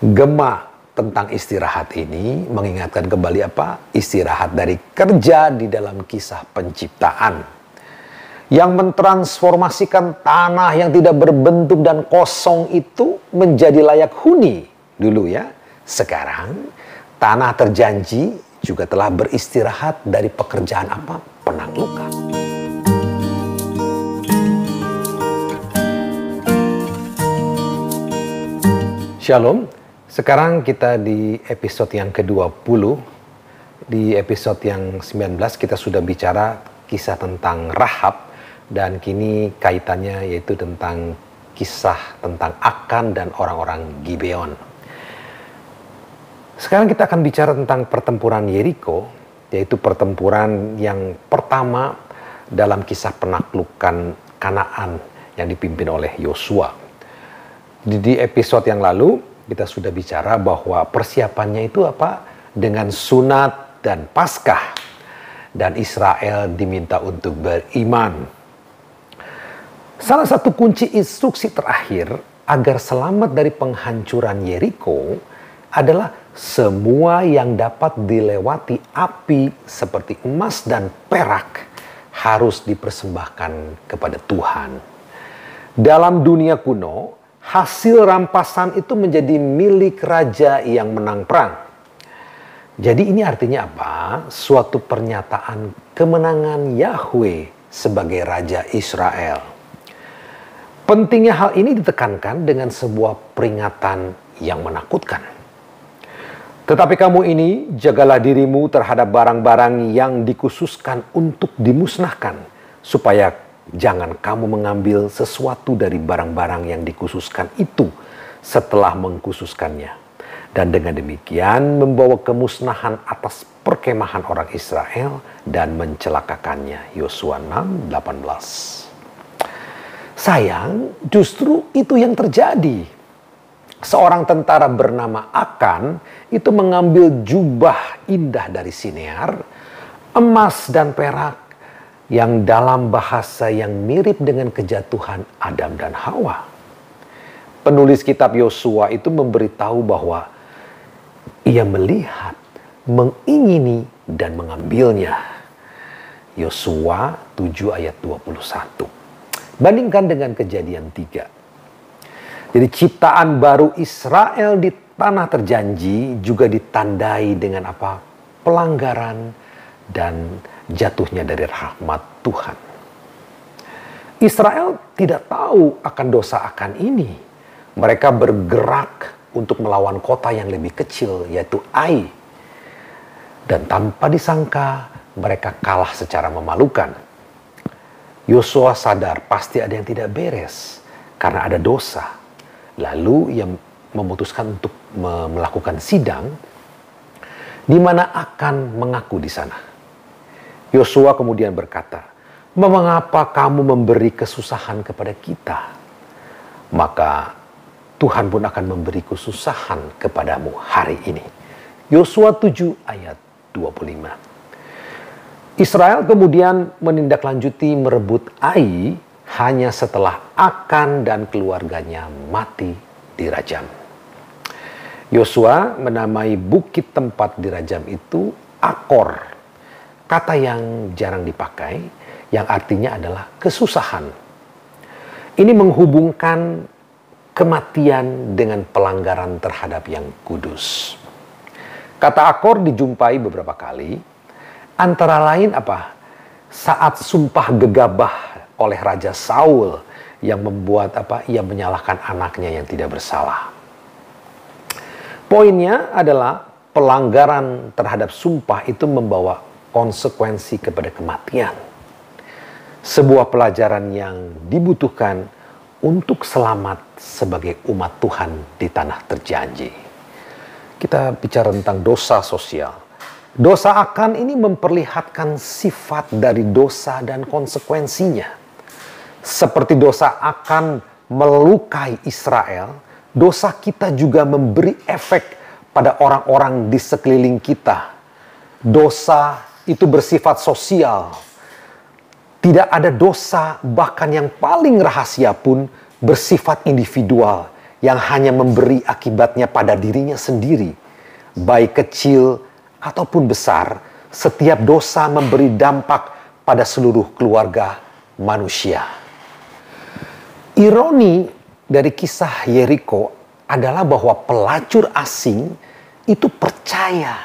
Gema tentang istirahat ini mengingatkan kembali istirahat dari kerja di dalam kisah penciptaan yang mentransformasikan tanah yang tidak berbentuk dan kosong itu menjadi layak huni dulu ya. Sekarang tanah terjanji juga telah beristirahat dari pekerjaan penaklukan. Shalom. Sekarang kita di episode yang ke-20. Di episode yang 19 kita sudah bicara kisah tentang Rahab. Dan kini kaitannya yaitu tentang kisah tentang Akan dan orang-orang Gibeon. Sekarang kita akan bicara tentang pertempuran Yeriko. Yaitu pertempuran yang pertama dalam kisah penaklukan Kanaan yang dipimpin oleh Yosua. Di episode yang lalu kita sudah bicara bahwa persiapannya itu dengan sunat dan Paskah, dan Israel diminta untuk beriman. Salah satu kunci instruksi terakhir agar selamat dari penghancuran Yeriko adalah semua yang dapat dilewati api seperti emas dan perak harus dipersembahkan kepada Tuhan. Dalam dunia kuno, hasil rampasan itu menjadi milik raja yang menang perang. Jadi ini artinya Suatu pernyataan kemenangan Yahweh sebagai Raja Israel. Pentingnya hal ini ditekankan dengan sebuah peringatan yang menakutkan. Tetapi kamu ini, jagalah dirimu terhadap barang-barang yang dikhususkan untuk dimusnahkan, supaya jangan kamu mengambil sesuatu dari barang-barang yang dikhususkan itu setelah mengkhususkannya. Dan dengan demikian membawa kemusnahan atas perkemahan orang Israel dan mencelakakannya. Yosua 6:18. Sayang, justru itu yang terjadi. Seorang tentara bernama Akan itu mengambil jubah indah dari Sinear, emas dan perak, yang dalam bahasa yang mirip dengan kejatuhan Adam dan Hawa. Penulis kitab Yosua itu memberitahu bahwa ia melihat, mengingini, dan mengambilnya. Yosua 7 ayat 21. Bandingkan dengan Kejadian 3. Jadi ciptaan baru Israel di tanah terjanji juga ditandai dengan pelanggaran dan jatuhnya dari rahmat Tuhan. Israel tidak tahu akan dosa Akan ini. Mereka bergerak untuk melawan kota yang lebih kecil, yaitu Ai. Dan tanpa disangka mereka kalah secara memalukan. Yosua sadar pasti ada yang tidak beres karena ada dosa. Lalu ia memutuskan untuk melakukan sidang di mana Akan mengaku di sana. Yosua kemudian berkata, "Mengapa kamu memberi kesusahan kepada kita? Maka Tuhan pun akan memberi kesusahan kepadamu hari ini." Yosua 7 ayat 25. Israel kemudian menindaklanjuti merebut Ai hanya setelah Akan dan keluarganya mati dirajam. Yosua menamai bukit tempat dirajam itu Akor. Kata yang jarang dipakai, yang artinya adalah kesusahan. Ini menghubungkan kematian dengan pelanggaran terhadap yang kudus. Kata Akor dijumpai beberapa kali, antara lain saat sumpah gegabah oleh Raja Saul yang membuat ia menyalahkan anaknya yang tidak bersalah. Poinnya adalah pelanggaran terhadap sumpah itu membawa konsekuensi kepada kematian. Sebuah pelajaran yang dibutuhkan untuk selamat sebagai umat Tuhan di tanah terjanji. Kita bicara tentang dosa sosial. Dosa Akan ini memperlihatkan sifat dari dosa dan konsekuensinya. Seperti dosa Akan melukai Israel, dosa kita juga memberi efek pada orang-orang di sekeliling kita. Dosa itu bersifat sosial. Tidak ada dosa bahkan yang paling rahasia pun bersifat individual yang hanya memberi akibatnya pada dirinya sendiri, baik kecil ataupun besar. Setiap dosa memberi dampak pada seluruh keluarga manusia. Ironi dari kisah Yeriko adalah bahwa pelacur asing itu percaya,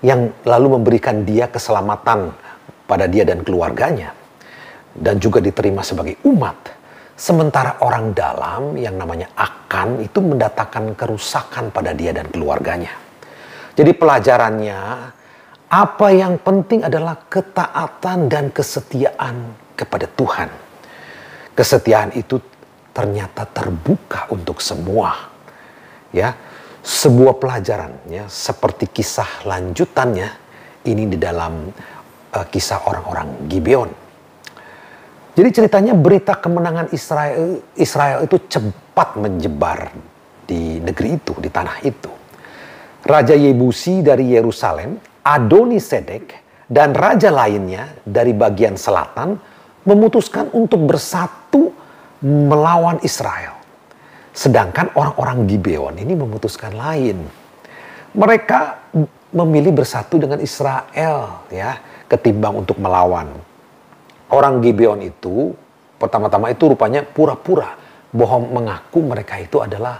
yang lalu memberikan dia keselamatan pada dia dan keluarganya, dan juga diterima sebagai umat. Sementara orang dalam yang namanya Akan itu mendatangkan kerusakan pada dia dan keluarganya. Jadi pelajarannya, apa yang penting adalah ketaatan dan kesetiaan kepada Tuhan. Kesetiaan itu ternyata terbuka untuk semua. Ya, sebuah pelajaran ya, seperti kisah lanjutannya ini di dalam kisah orang-orang Gibeon. Jadi ceritanya berita kemenangan Israel itu cepat menyebar di negeri itu, di tanah itu. Raja Yebusi dari Yerusalem, Adoni-Sedek, dan raja lainnya dari bagian selatan memutuskan untuk bersatu melawan Israel. Sedangkan orang-orang Gibeon ini memutuskan lain. Mereka memilih bersatu dengan Israel ya, ketimbang untuk melawan. Orang Gibeon itu pertama-tama itu rupanya pura-pura bohong, mengaku mereka itu adalah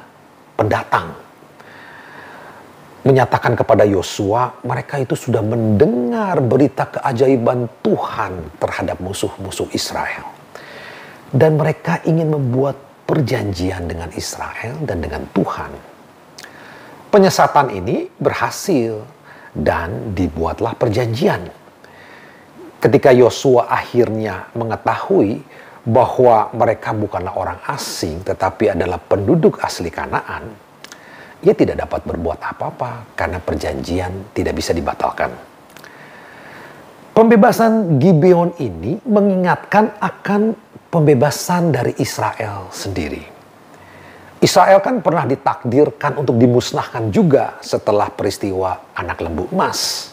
pendatang. Menyatakan kepada Yosua mereka itu sudah mendengar berita keajaiban Tuhan terhadap musuh-musuh Israel. Dan mereka ingin membuat perjanjian dengan Israel dan dengan Tuhan. Penyesatan ini berhasil dan dibuatlah perjanjian. Ketika Yosua akhirnya mengetahui bahwa mereka bukanlah orang asing tetapi adalah penduduk asli Kanaan, ia tidak dapat berbuat apa-apa karena perjanjian tidak bisa dibatalkan. Pembebasan Gibeon ini mengingatkan akan pembebasan dari Israel sendiri. Israel kan pernah ditakdirkan untuk dimusnahkan juga setelah peristiwa anak lembu emas.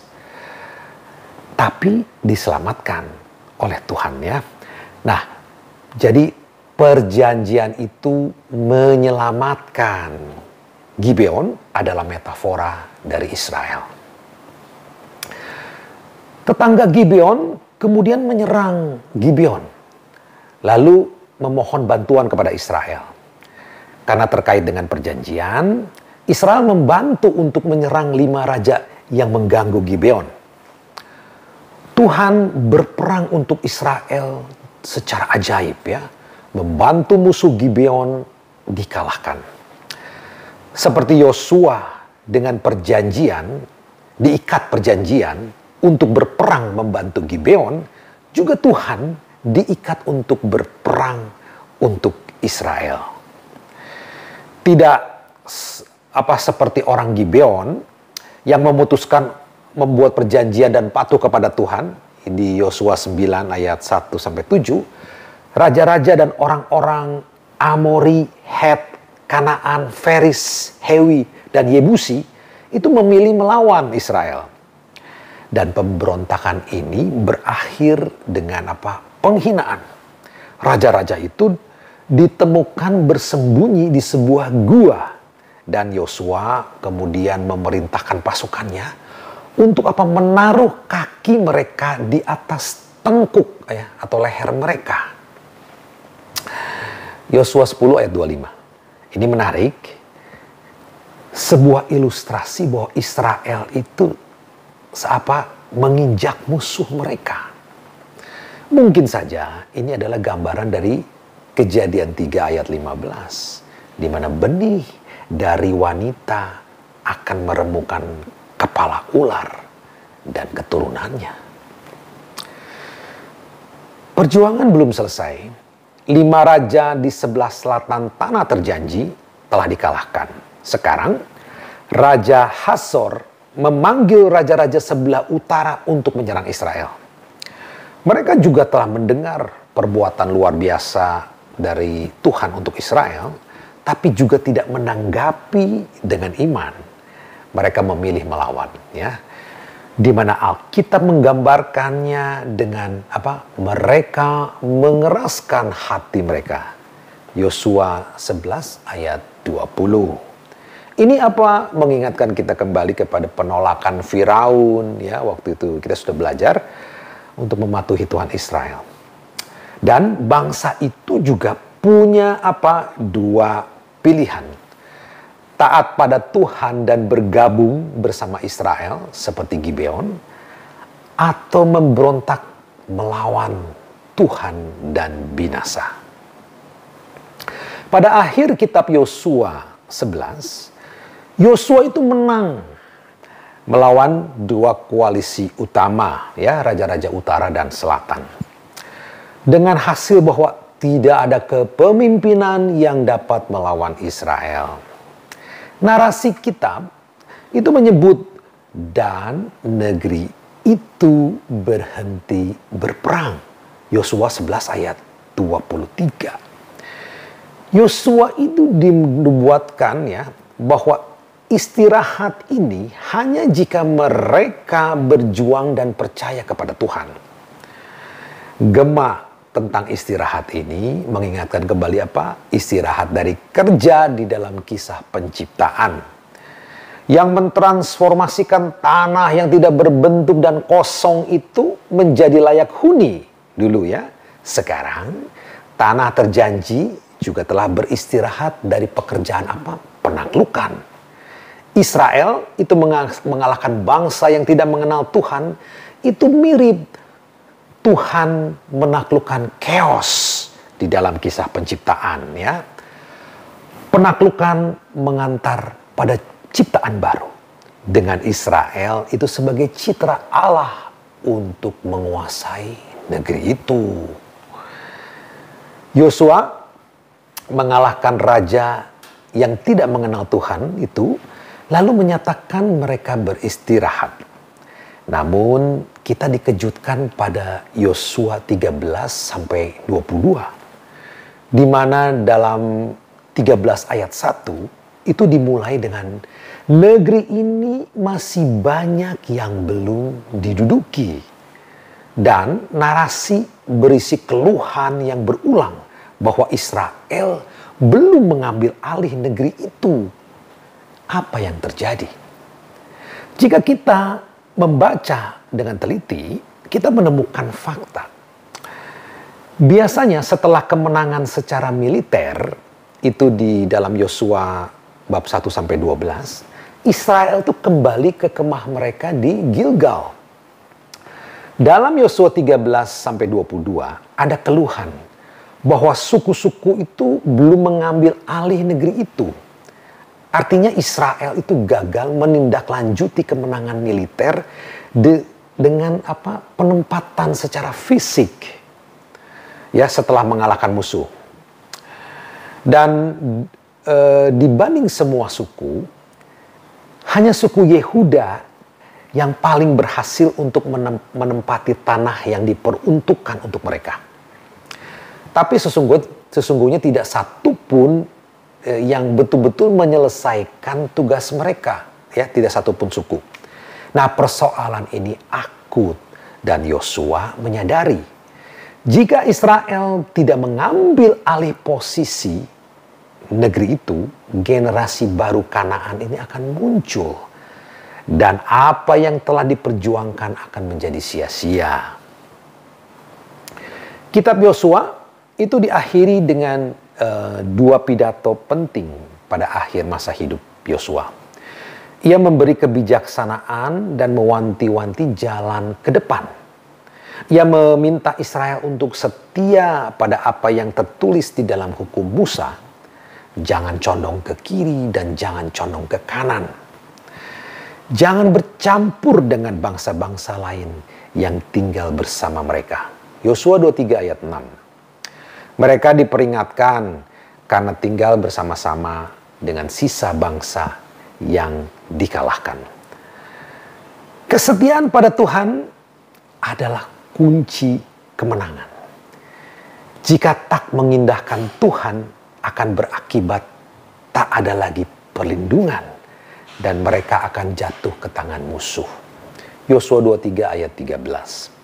Tapi diselamatkan oleh Tuhan ya. Nah, jadi perjanjian itu menyelamatkan. Gibeon adalah metafora dari Israel. Tetangga Gibeon kemudian menyerang Gibeon, lalu memohon bantuan kepada Israel. Karena terkait dengan perjanjian, Israel membantu untuk menyerang 5 raja yang mengganggu Gibeon. Tuhan berperang untuk Israel secara ajaib ya, membantu musuh Gibeon dikalahkan. Seperti Yosua dengan perjanjian, diikat perjanjian untuk berperang membantu Gibeon, juga Tuhan diikat untuk berperang untuk Israel. Tidak seperti orang Gibeon yang memutuskan membuat perjanjian dan patuh kepada Tuhan di Yosua 9 ayat 1-7. Raja-raja dan orang-orang Amori, Het, Kanaan, Feris, Hewi, dan Yebusi itu memilih melawan Israel. Dan pemberontakan ini berakhir dengan penghinaan. Raja-raja itu ditemukan bersembunyi di sebuah gua. Dan Yosua kemudian memerintahkan pasukannya untuk menaruh kaki mereka di atas tengkuk ya, atau leher mereka. Yosua 10 ayat 25. Ini menarik. Sebuah ilustrasi bahwa Israel itu menginjak musuh mereka. Mungkin saja ini adalah gambaran dari Kejadian 3 ayat 15. Di mana benih dari wanita akan meremukan kepala ular dan keturunannya. Perjuangan belum selesai. 5 raja di sebelah selatan tanah terjanji telah dikalahkan. Sekarang Raja Hasor memanggil raja-raja sebelah utara untuk menyerang Israel. Mereka juga telah mendengar perbuatan luar biasa dari Tuhan untuk Israel, tapi juga tidak menanggapi dengan iman. Mereka memilih melawan ya. Di mana Alkitab menggambarkannya dengan mereka mengeraskan hati mereka Yosua 11 ayat 20. Ini apa? Mengingatkan kita kembali kepada penolakan Firaun, ya, waktu itu kita sudah belajar untuk mematuhi Tuhan Israel. Dan bangsa itu juga punya apa? Dua pilihan. Taat pada Tuhan dan bergabung bersama Israel seperti Gibeon, atau memberontak melawan Tuhan dan binasa. Pada akhir kitab Yosua 11, Yosua itu menang melawan dua koalisi utama, ya, raja-raja utara dan selatan. Dengan hasil bahwa tidak ada kepemimpinan yang dapat melawan Israel. Narasi kitab itu menyebut dan negeri itu berhenti berperang. Yosua 11 ayat 23. Yosua itu dibuatkan, ya, bahwa istirahat ini hanya jika mereka berjuang dan percaya kepada Tuhan. Gema tentang istirahat ini mengingatkan kembali apa? Istirahat dari kerja di dalam kisah penciptaan, yang mentransformasikan tanah yang tidak berbentuk dan kosong itu menjadi layak huni dulu, ya. Sekarang tanah terjanji juga telah beristirahat dari pekerjaan apa? Penaklukan. Israel itu mengalahkan bangsa yang tidak mengenal Tuhan. Itu mirip Tuhan menaklukkan chaos di dalam kisah penciptaan, ya. Penaklukan mengantar pada ciptaan baru. Dengan Israel itu sebagai citra Allah untuk menguasai negeri itu. Yosua mengalahkan raja yang tidak mengenal Tuhan itu, lalu menyatakan mereka beristirahat. Namun kita dikejutkan pada Yosua 13 sampai 22, di mana dalam 13 ayat 1 itu dimulai dengan negeri ini masih banyak yang belum diduduki, dan narasi berisi keluhan yang berulang bahwa Israel belum mengambil alih negeri itu. Apa yang terjadi? Jika kita membaca dengan teliti, kita menemukan fakta. Biasanya setelah kemenangan secara militer, itu di dalam Yosua bab 1 sampai 12, Israel itu kembali ke kemah mereka di Gilgal. Dalam Yosua 13 sampai 22 ada keluhan bahwa suku-suku itu belum mengambil alih negeri itu. Artinya Israel itu gagal menindaklanjuti kemenangan militer dengan apa? Penempatan secara fisik, ya, setelah mengalahkan musuh. Dan dibanding semua suku, hanya suku Yehuda yang paling berhasil untuk menempati tanah yang diperuntukkan untuk mereka. Tapi sesungguhnya tidak satu pun yang betul-betul menyelesaikan tugas mereka, ya, tidak satu pun suku. Nah, persoalan ini akut dan Yosua menyadari jika Israel tidak mengambil alih posisi negeri itu, generasi baru Kanaan ini akan muncul dan apa yang telah diperjuangkan akan menjadi sia-sia. Kitab Yosua itu diakhiri dengan dua pidato penting pada akhir masa hidup Yosua. Ia memberi kebijaksanaan dan mewanti-wanti jalan ke depan. Ia meminta Israel untuk setia pada apa yang tertulis di dalam hukum Musa. Jangan condong ke kiri dan jangan condong ke kanan. Jangan bercampur dengan bangsa-bangsa lain yang tinggal bersama mereka. Yosua 23 ayat 6. Mereka diperingatkan karena tinggal bersama-sama dengan sisa bangsa yang dikalahkan. Kesetiaan pada Tuhan adalah kunci kemenangan. Jika tak mengindahkan Tuhan, akan berakibat tak ada lagi perlindungan dan mereka akan jatuh ke tangan musuh. Yosua 23 ayat 13.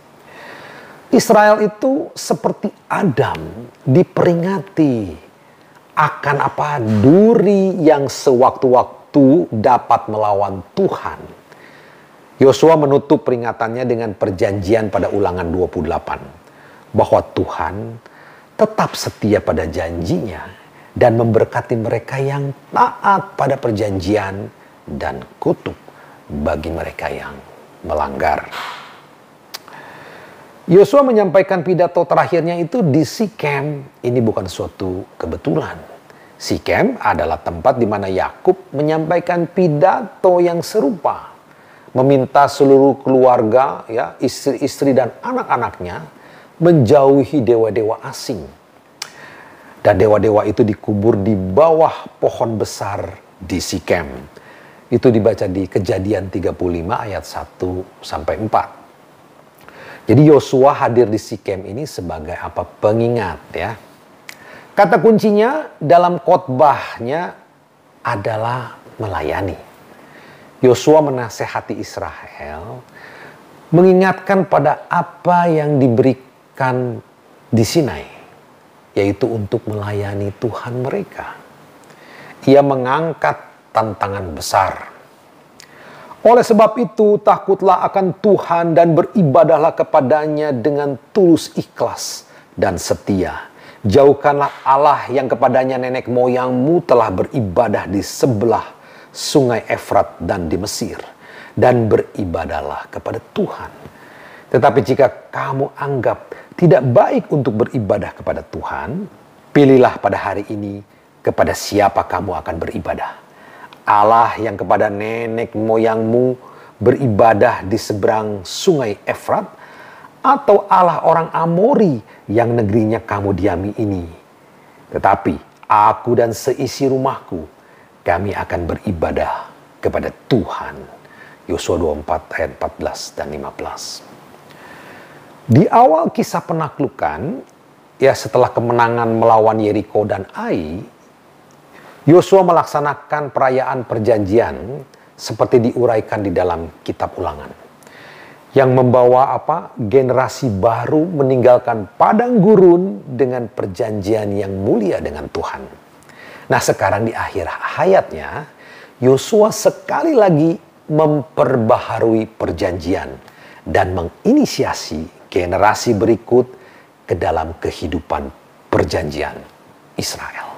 Israel itu seperti Adam diperingati akan apa? Duri yang sewaktu-waktu dapat melawan Tuhan. Yosua menutup peringatannya dengan perjanjian pada Ulangan 28 bahwa Tuhan tetap setia pada janjinya dan memberkati mereka yang taat pada perjanjian dan kutuk bagi mereka yang melanggar. Yosua menyampaikan pidato terakhirnya itu di Sikem. Ini bukan suatu kebetulan. Sikem adalah tempat di mana Yakub menyampaikan pidato yang serupa, meminta seluruh keluarga, ya, istri-istri dan anak-anaknya menjauhi dewa-dewa asing. Dan dewa-dewa itu dikubur di bawah pohon besar di Sikem. Itu dibaca di Kejadian 35 ayat 1 sampai 4. Jadi Yosua hadir di Sikem ini sebagai apa? Pengingat, ya. Kata kuncinya dalam khotbahnya adalah melayani. Yosua menasehati Israel, mengingatkan pada apa yang diberikan di Sinai, yaitu untuk melayani Tuhan mereka. Ia mengangkat tantangan besar. Oleh sebab itu, takutlah akan Tuhan dan beribadahlah kepadanya dengan tulus ikhlas dan setia. Jauhkanlah Allah yang kepadanya nenek moyangmu telah beribadah di sebelah sungai Efrat dan di Mesir. Dan beribadahlah kepada Tuhan. Tetapi jika kamu anggap tidak baik untuk beribadah kepada Tuhan, pilihlah pada hari ini kepada siapa kamu akan beribadah. Allah yang kepada nenek moyangmu beribadah di seberang sungai Efrat, atau Allah orang Amori yang negerinya kamu diami ini. Tetapi aku dan seisi rumahku, kami akan beribadah kepada Tuhan. Yosua 24 ayat 14 dan 15. Di awal kisah penaklukan, ya, setelah kemenangan melawan Yeriko dan Ai, Yosua melaksanakan perayaan perjanjian seperti diuraikan di dalam kitab Ulangan, yang membawa apa? Generasi baru meninggalkan padang gurun dengan perjanjian yang mulia dengan Tuhan. Nah, sekarang di akhir hayatnya, Yosua sekali lagi memperbaharui perjanjian dan menginisiasi generasi berikut ke dalam kehidupan perjanjian Israel.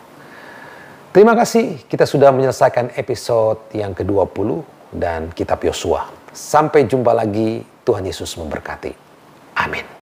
Terima kasih, kita sudah menyelesaikan episode yang ke-20 dan kitab Yosua. Sampai jumpa lagi, Tuhan Yesus memberkati. Amin.